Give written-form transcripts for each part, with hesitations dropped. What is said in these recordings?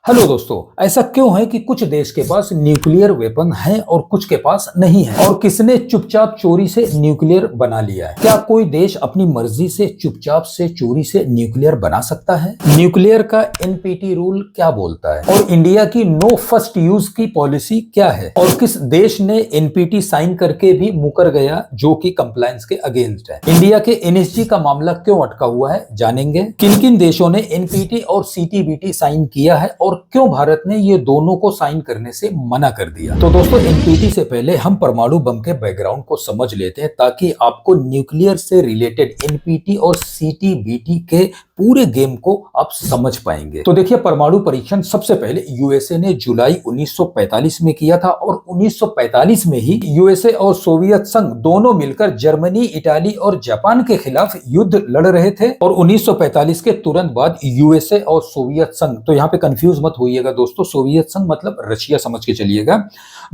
Hello दोस्तों, ऐसा क्यों है कि कुछ देश के पास न्यूक्लियर वेपन है और कुछ के पास नहीं है? और किसने चुपचाप चोरी से न्यूक्लियर बना लिया है? क्या कोई देश अपनी मर्जी से चुपचाप से चोरी से न्यूक्लियर बना सकता है? न्यूक्लियर का एनपीटी रूल क्या बोलता है? और इंडिया की नो फर्स्ट यूज की पॉलिसी क्या है? और किस देश ने एनपीटी साइन करके भी मुकर गया जो कि कंप्लायंस के अगेंस्ट है? इंडिया के एनएसजी का मामला क्यों अटका हुआ है, जानेंगे। किन किन देशों ने एनपीटी और सीटीबीटी साइन किया है और क्यों भारत ने ये दोनों को साइन करने से मना कर दिया। तो दोस्तों, एनपीटी से पहले हम परमाणु बम के बैकग्राउंड को समझ लेते हैं ताकि आपको न्यूक्लियर से रिलेटेड एनपीटी और सीटीबीटी के पूरे गेम को आप समझ पाएंगे। तो देखिए, परमाणु परीक्षण सबसे पहले यूएसए ने जुलाई 1945 में किया था और 1945 में ही यूएसए और सोवियत संघ दोनों मिलकर जर्मनी, इटाली और जापान के खिलाफ युद्ध लड़ रहे थे। और 1945 के तुरंत बाद यूएसए और सोवियत संघ, तो यहाँ पे कंफ्यूज मत होइएगा दोस्तों, सोवियत संघ मतलब रशिया समझ के चलिएगा,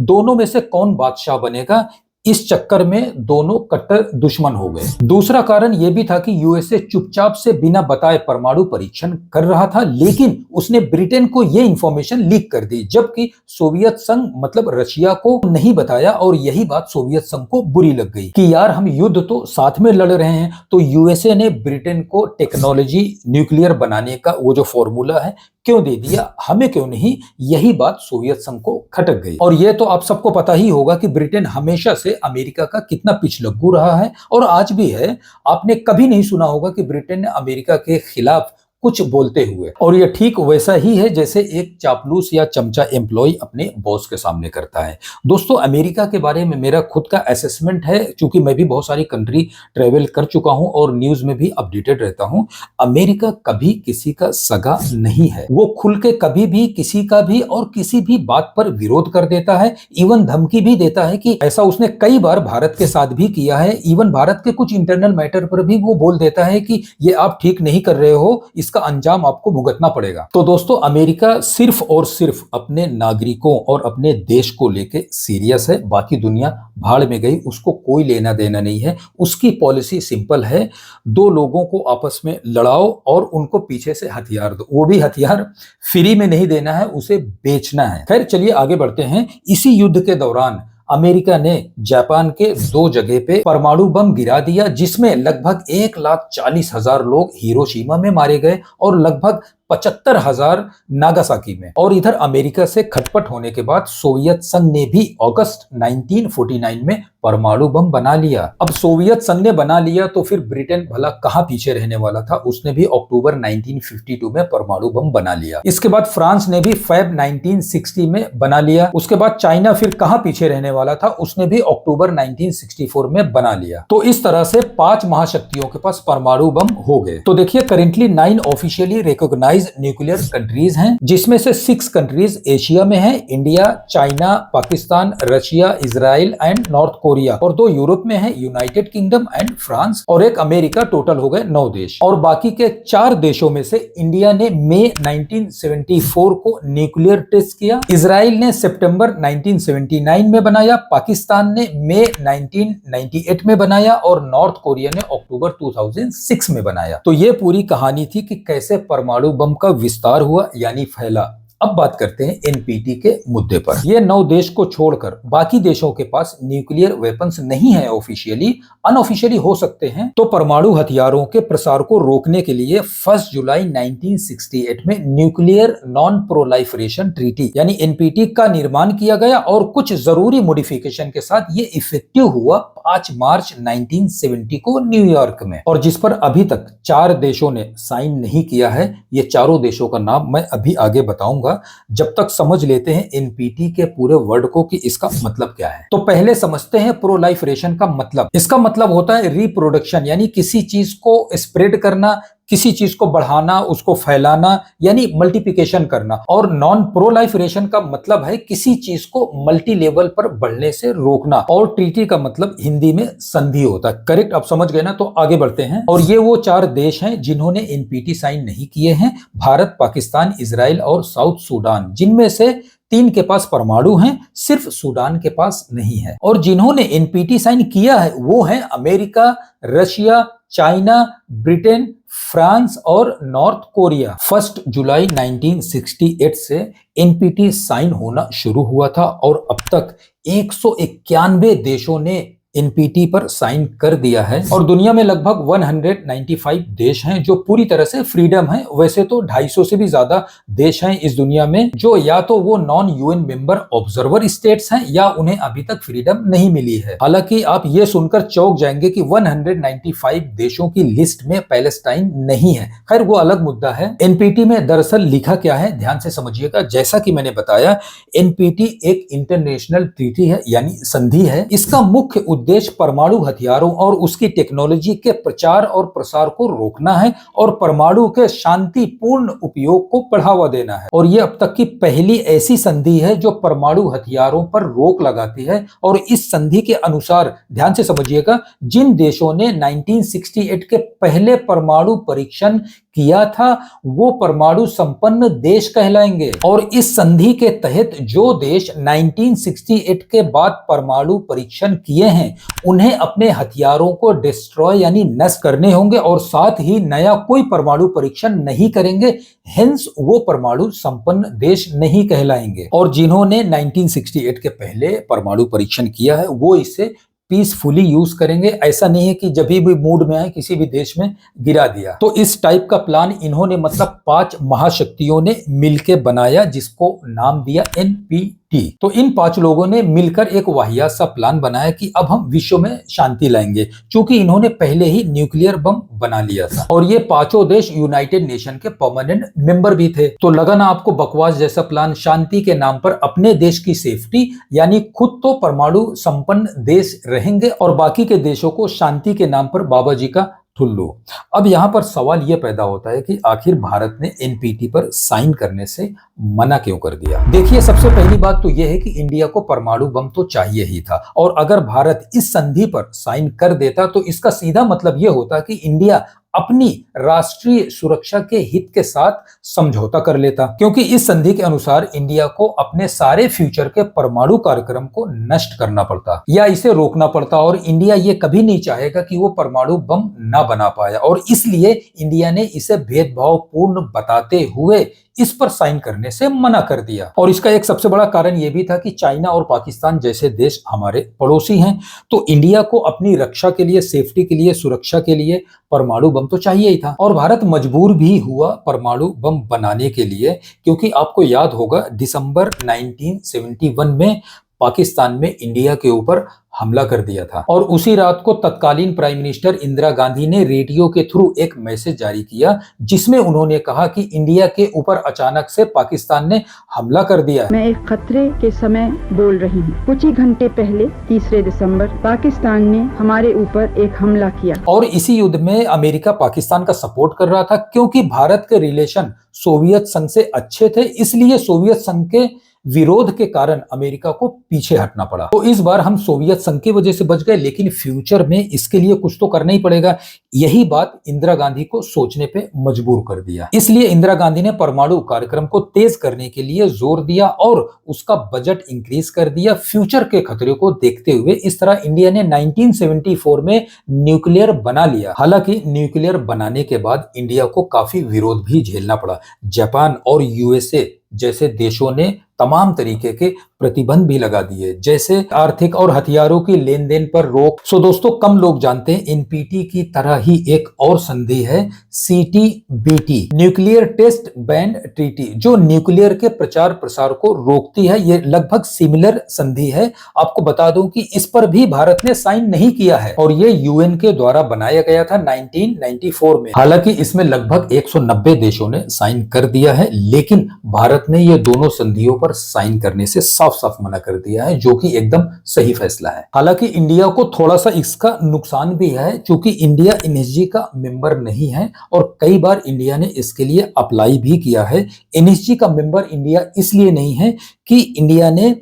दोनों में से कौन बादशाह बनेगा, इस चक्कर में दोनों कट्टर दुश्मन हो गए। दूसरा कारण यह भी था कि यूएसए चुपचाप से बिना बताए परमाणु परीक्षण कर रहा था, लेकिन उसने ब्रिटेन को यह इंफॉर्मेशन लीक कर दी, जबकि सोवियत संघ मतलब रशिया को नहीं बताया। और यही बात सोवियत संघ को बुरी लग गई कि यार, हम युद्ध तो साथ में लड़ रहे हैं। तो यूएसए ने ब्रिटेन को टेक्नोलॉजी न्यूक्लियर बनाने का वो जो फॉर्मूला है क्यों दे दिया, हमें क्यों नहीं। यही बात सोवियत संघ को खटक गई। और ये तो आप सबको पता ही होगा कि ब्रिटेन हमेशा से अमेरिका का कितना पिछलग्गू रहा है और आज भी है। आपने कभी नहीं सुना होगा कि ब्रिटेन ने अमेरिका के खिलाफ कुछ बोलते हुए। और ये ठीक वैसा ही है जैसे एक चापलूस या चमचा एम्प्लॉय अपने बॉस के सामने करता है। दोस्तों, अमेरिका के बारे में मेरा खुद का असेसमेंट है, क्योंकि मैं भी बहुत सारी कंट्री ट्रेवल कर चुका हूं और न्यूज में भी अपडेटेड रहता हूं। अमेरिका कभी किसी का सगा नहीं है। वो खुल के कभी भी किसी का भी और किसी भी बात पर विरोध कर देता है, इवन धमकी भी देता है कि ऐसा उसने कई बार भारत के साथ भी किया है। इवन भारत के कुछ इंटरनल मैटर पर भी वो बोल देता है कि ये आप ठीक नहीं कर रहे हो, का अंजाम आपको भुगतना पड़ेगा। तो दोस्तों, अमेरिका सिर्फ और सिर्फ अपने नागरिकों और अपने देश को लेके सीरियस है। बाकी दुनिया भाड़ में गई, उसको कोई लेना देना नहीं है। उसकी पॉलिसी सिंपल है, दो लोगों को आपस में लड़ाओ और उनको पीछे से हथियार दो। वो भी हथियार फ्री में नहीं देना है, उसे बेचना है। खैर, चलिए आगे बढ़ते हैं। इसी युद्ध के दौरान अमेरिका ने जापान के 2 जगह पे परमाणु बम गिरा दिया, जिसमें लगभग 1,40,000 लोग हिरोशिमा में मारे गए और लगभग 75,000 नागासाकी में। और इधर अमेरिका से खटपट होने के बाद सोवियत संघ ने भी अगस्त 1949 में परमाणु बम बना लिया। अब सोवियत संघ ने बना लिया तो फिर ब्रिटेन भला कहां पीछे रहने वाला था। उसने भी अक्टूबर 1952 में परमाणु बम बना लिया। इसके बाद फ्रांस ने भी फेब 1960 में बना लिया। उसके बाद चाइना फिर कहां पीछे रहने वाला था, उसने भी अक्टूबर 1964 में बना लिया। तो इस तरह से 5 महाशक्तियों के पास परमाणु बम हो गए। तो देखिए, currently 9 officially recognised nuclear countries हैं, जिसमें से 6 कंट्रीज एशिया में हैं, India, China, Pakistan, Russia, Israel and North Korea. और 2 यूरोप में हैं, यूनाइटेड किंगडम एंड फ्रांस, और एक अमेरिका। टोटल हो गए 9 देश। और बाकी के 4 देशों में से इंडिया ने मई 1974 को न्यूक्लियर टेस्ट किया, इजराइल ने सितंबर 1979 में बनाया, पाकिस्तान ने मई 1998 में बनाया और नॉर्थ कोरिया ने अक्टूबर 2006 में बनाया। तो ये पूरी कहानी थी कि कैसे परमाणु बम का विस्तार हुआ, यानी फैला। अब बात करते हैं एनपीटी के मुद्दे पर। ये 9 देश को छोड़कर बाकी देशों के पास न्यूक्लियर वेपन्स नहीं है ऑफिशियली, अनऑफिशियली हो सकते हैं। तो परमाणु हथियारों के प्रसार को रोकने के लिए 1 जुलाई 1968 में न्यूक्लियर नॉन प्रोलाइफरेशन ट्रीटी यानी एनपीटी का निर्माण किया गया और कुछ जरूरी मॉडिफिकेशन के साथ ये इफेक्टिव हुआ 5 मार्च 1970 को न्यूयॉर्क में। और जिस पर अभी तक 4 देशों ने साइन नहीं किया है। ये चारों देशों का नाम मैं अभी आगे बताऊंगा। जब तक समझ लेते हैं एनपीटी के पूरे वर्ड को कि इसका मतलब क्या है। तो पहले समझते हैं प्रोलाइफरेशन का मतलब। इसका मतलब होता है रिप्रोडक्शन, यानी किसी चीज को स्प्रेड करना, किसी चीज को बढ़ाना, उसको फैलाना, यानी मल्टीप्लिकेशन करना। और नॉन प्रोलाइफरेशन का मतलब है किसी चीज को मल्टी लेवल पर बढ़ने से रोकना। और ट्रीटी का मतलब हिंदी में संधि होता है। करेक्ट, आप समझ गए ना। तो आगे बढ़ते हैं। और ये वो 4 देश हैं जिन्होंने एनपीटी साइन नहीं किए हैं, भारत, पाकिस्तान, इजराइल और साउथ सूडान, जिनमें से 3 के पास परमाणु हैं, सिर्फ सूडान के पास नहीं है। और जिन्होंने एनपीटी साइन किया है वो है America, Russia, China, Britain, France और नॉर्थ कोरिया। 1 जुलाई 1968 से एनपीटी साइन होना शुरू हुआ था और अब तक 191 देशों ने एनपीटी पर साइन कर दिया है और दुनिया में लगभग 195 देश हैं जो पूरी तरह से फ्रीडम है। वैसे तो 250 से भी ज्यादा देश हैं इस दुनिया में जो या तो वो non UN member observer states हैं या उन्हें अभी तक फ्रीडम नहीं मिली है। हालांकि आप ये सुनकर चौंक जाएंगे कि 195 देशों की लिस्ट में पैलेस्टाइन नहीं है। खैर वो अलग मुद्दा है। एनपीटी में दरअसल लिखा क्या है ध्यान से समझिएगा। जैसा कि मैंने बताया, एनपीटी एक इंटरनेशनल ट्रीटी है यानी संधि है। इसका मुख्य उद्देश्य परमाणु हथियारों और उसकी टेक्नोलॉजी के प्रचार और प्रसार को रोकना है और परमाणु के शांतिपूर्ण उपयोग को बढ़ावा देना है। और यह अब तक की पहली ऐसी संधि है जो परमाणु हथियारों पर रोक लगाती है। और इस संधि के अनुसार ध्यान से समझिएगा, जिन देशों ने 1968 के पहले परमाणु परीक्षण किया था वो परमाणु संपन्न देश कहलाएंगे। और इस संधि के तहत जो देश 1968 के बाद परमाणु परीक्षण किए हैं उन्हें अपने हथियारों को डिस्ट्रॉय यानी नष्ट करने होंगे और साथ ही नया कोई परमाणु परीक्षण नहीं करेंगे। हेंस वो परमाणु संपन्न देश नहीं कहलाएंगे। और जिन्होंने 1968 के पहले परमाणु परीक्षण किया है वो इसे पीसफुली यूज करेंगे। ऐसा नहीं है कि जब भी मूड में आए किसी भी देश में गिरा दिया। तो इस टाइप का प्लान इन्होंने मतलब 5 महाशक्तियों ने मिलकर बनाया जिसको नाम दिया एनपीटी। तो इन 5 लोगों ने मिलकर एक वाहियात सा प्लान बनाया कि अब हम विश्व में शांति लाएंगे, क्योंकि इन्होंने पहले ही न्यूक्लियर बम बना लिया था और ये 5 देश यूनाइटेड नेशन के परमानेंट मेंबर भी थे। तो लगा ना आपको बकवास जैसा प्लान। शांति के नाम पर अपने देश की सेफ्टी यानी खुद तो परमाणु संपन्न देश रहेंगे और बाकी के देशों को शांति के नाम पर बाबा जी का ठुल्लू। अब यहां पर सवाल यह पैदा होता है कि आखिर भारत ने एनपीटी पर साइन करने से मना क्यों कर दिया। देखिए, सबसे पहली बात तो यह है कि इंडिया को परमाणु बम तो चाहिए ही था और अगर भारत इस संधि पर साइन कर देता तो इसका सीधा मतलब यह होता कि इंडिया अपनी राष्ट्रीय सुरक्षा के हित के साथ समझौता कर लेता, क्योंकि इस संधि के अनुसार इंडिया को अपने सारे फ्यूचर के परमाणु कार्यक्रम को नष्ट करना पड़ता या इसे रोकना पड़ता और इंडिया ये कभी नहीं चाहेगा कि वो परमाणु बम ना बना पाया। और इसलिए इंडिया ने इसे भेदभावपूर्ण बताते हुए इस पर साइन करने से मना कर दिया। और इसका एक सबसे बड़ा कारण यह भी था कि चाइना और पाकिस्तान जैसे देश हमारे पड़ोसी हैं, तो इंडिया को अपनी रक्षा के लिए, सेफ्टी के लिए, सुरक्षा के लिए परमाणु बम तो चाहिए ही था। और भारत मजबूर भी हुआ परमाणु बम बनाने के लिए, क्योंकि आपको याद होगा दिसंबर 1971 में पाकिस्तान में इंडिया के ऊपर हमला कर दिया था और उसी रात को तत्कालीन प्राइम मिनिस्टर इंदिरा गांधी ने रेडियो के थ्रू एक मैसेज जारी किया जिसमें उन्होंने कहा कि इंडिया के ऊपर अचानक से पाकिस्तान ने हमला कर दिया। मैं एक खतरे के समय बोल रही हूँ। कुछ ही घंटे पहले 3 दिसंबर पाकिस्तान ने हमारे ऊपर एक हमला किया और इसी युद्ध में अमेरिका पाकिस्तान का सपोर्ट कर रहा था, क्योंकि भारत के रिलेशन सोवियत संघ से अच्छे थे, इसलिए सोवियत संघ के विरोध के कारण अमेरिका को पीछे हटना पड़ा। तो इस बार हम सोवियत संघ की वजह से बच गए, लेकिन फ्यूचर में इसके लिए कुछ तो करना ही पड़ेगा। यही बात इंदिरा गांधी को सोचने पे मजबूर कर दिया। इसलिए इंदिरा गांधी ने परमाणु कार्यक्रम को तेज करने के लिए जोर दिया और उसका बजट इंक्रीज कर दिया फ्यूचर के खतरे को देखते हुए। इस तरह इंडिया ने 1974 में न्यूक्लियर बना लिया। हालांकि न्यूक्लियर बनाने के बाद इंडिया को काफी विरोध भी झेलना पड़ा। जापान और यूएसए जैसे देशों ने तमाम तरीके के प्रतिबंध भी लगा दिए, जैसे आर्थिक और हथियारों की लेन देन पर रोक। सो दोस्तों, कम लोग जानते हैं एनपीटी की तरह ही एक और संधि है CTBT, nuclear test ban treaty, जो न्यूक्लियर के प्रचार प्रसार को रोकती है। ये लगभग सिमिलर संधि है। आपको बता दूं कि इस पर भी भारत ने साइन नहीं किया है और ये यूएन के द्वारा बनाया गया था 1994 में। हालांकि इसमें लगभग 190 देशों ने साइन कर दिया है, लेकिन भारत ने ये दोनों संधियों पर साइन करने से साफ साफ मना कर दिया है, जो कि एकदम सही फैसला है। हालांकि इंडिया को थोड़ा सा इसका नुकसान भी है, क्योंकि इंडिया एनएसजी का मेंबर नहीं है और कई बार इंडिया ने इसके लिए अप्लाई भी किया है। एनएसजी का मेंबर इंडिया इसलिए नहीं है कि इंडिया ने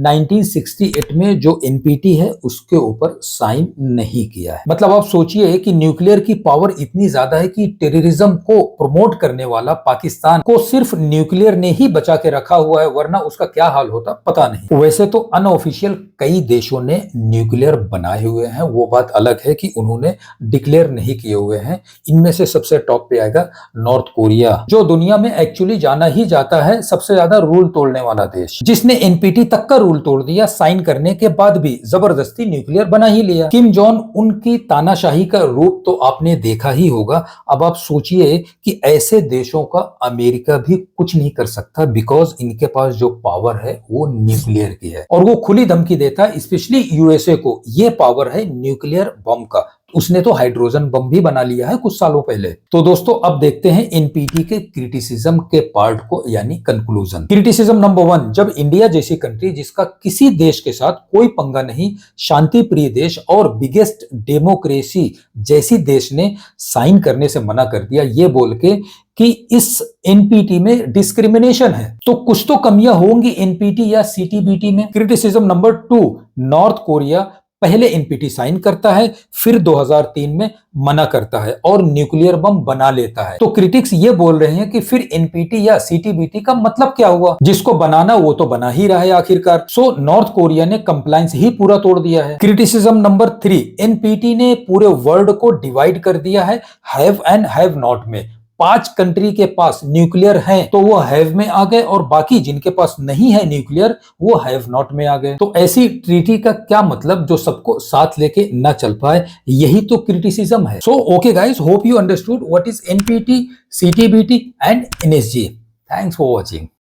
1968 में जो एनपीटी है उसके ऊपर साइन नहीं किया है। मतलब आप सोचिए कि न्यूक्लियर की पावर इतनी ज्यादा है कि टेररिज्म को प्रमोट करने वाला पाकिस्तान को सिर्फ न्यूक्लियर ने ही बचा के रखा हुआ है, वरना उसका क्या हाल होता पता नहीं। वैसे तो अनऑफिशियल कई देशों ने न्यूक्लियर बनाए हुए हैं, वो बात अलग है कि उन्होंने डिक्लेयर नहीं किए हुए हैं। इनमें से सबसे टॉप पे आएगा नॉर्थ कोरिया, जो दुनिया में एक्चुअली जाना ही जाता है सबसे ज्यादा रूल तोड़ने वाला देश, जिसने एनपीटी तक का रूल तोड़ दिया। साइन करने के बाद भी जबरदस्ती न्यूक्लियर बना ही लिया। किम जोंग उनकी तानाशाही का रूप तो आपने देखा ही होगा। अब आप सोचिए कि ऐसे देशों का अमेरिका भी कुछ नहीं कर सकता, बिकॉज इनके पास जो पावर है वो न्यूक्लियर की है, और वो खुली धमकी देता है स्पेशली यूएसए को। ये पावर है न्यूक्लियर बम का। उसने तो हाइड्रोजन बम भी बना लिया है कुछ सालों पहले। तो दोस्तों अब देखते हैं एनपीटी के क्रिटिसिज्म के पार्ट को, यानी कंक्लूजन। क्रिटिसिज्म नंबर 1, जब इंडिया जैसी कंट्री जिसका किसी देश के साथ कोई पंगा नहीं, शांति प्रिय देश और बिगेस्ट डेमोक्रेसी जैसी देश ने साइन करने से मना कर दिया, ये बोल के कि इस एनपीटी में डिस्क्रिमिनेशन है, तो कुछ तो कमियां होंगी एनपीटी या सीटीबीटी में। क्रिटिसिज्म नंबर 2, नॉर्थ कोरिया पहले एनपीटी साइन करता है, फिर 2003 में मना करता है और न्यूक्लियर बम बना लेता है। तो क्रिटिक्स ये बोल रहे हैं कि फिर एनपीटी या सीटीबीटी का मतलब क्या हुआ? जिसको बनाना वो तो बना ही रहा है आखिरकार। सो नॉर्थ कोरिया ने कंप्लायंस ही पूरा तोड़ दिया है। क्रिटिसिज्म नंबर 3, एनपीटी ने पूरे वर्ल्ड को डिवाइड कर दिया है हैव एंड हैव नॉट में। 5 कंट्री के पास न्यूक्लियर है तो वो हैव में आ गए, और बाकी जिनके पास नहीं है न्यूक्लियर वो हैव नॉट में आ गए। तो ऐसी ट्रीटी का क्या मतलब जो सबको साथ लेके ना चल पाए? यही तो क्रिटिसिज्म है। So okay guys, hope you understood what is NPT, CTBT and NSG. Thanks for watching.